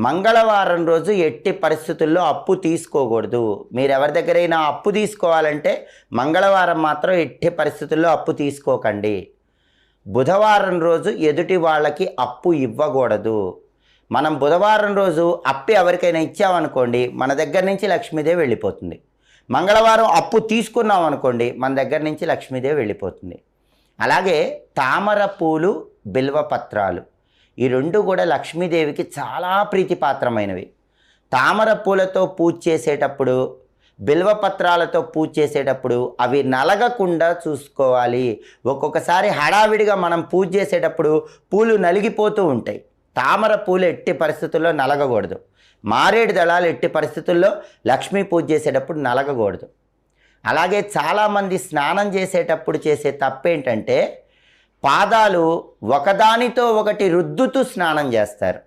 మంగళవారం రోజు ఎట్టి పరిస్థితుల్లో అప్పు తీసుకోకూడదు. మీరు ఎవరి దగ్గరైనా అప్పు తీసుకోవాలంటే మంగళవారం మాత్రం ఎట్టి పరిస్థితుల్లో అప్పు తీసుకోకండి. బుధవారం రోజు ఎదుటి వాళ్ళకి అప్పు ఇవ్వకూడదు. మనం బుధవారం రోజు అప్పు ఎవరికైనా ఇచ్చామనుకోండి, మన దగ్గర నుంచి లక్ష్మీదేవి వెళ్ళిపోతుంది. మంగళవారం అప్పు తీసుకున్నాం అనుకోండి, మన దగ్గర నుంచి లక్ష్మీదేవి వెళ్ళిపోతుంది. అలాగే తామర పూలు, బిల్వపత్రాలు ఈ రెండు కూడా లక్ష్మీదేవికి చాలా ప్రీతిపాత్రమైనవి. తామర పూలతో పూజ చేసేటప్పుడు, బిల్వపత్రాలతో పూజ చేసేటప్పుడు అవి నలగకుండా చూసుకోవాలి. ఒక్కొక్కసారి హడావిడిగా మనం పూజ చేసేటప్పుడు పూలు నలిగిపోతూ ఉంటాయి. తామర పూలు ఎట్టి పరిస్థితుల్లో నలగకూడదు. మారేడు దళాలు ఎట్టి పరిస్థితుల్లో లక్ష్మీ పూజ చేసేటప్పుడు నలగకూడదు. అలాగే చాలామంది స్నానం చేసేటప్పుడు చేసే తప్పేంటంటే పాదాలు ఒకదానితో ఒకటి రుద్దుతూ స్నానం చేస్తారు.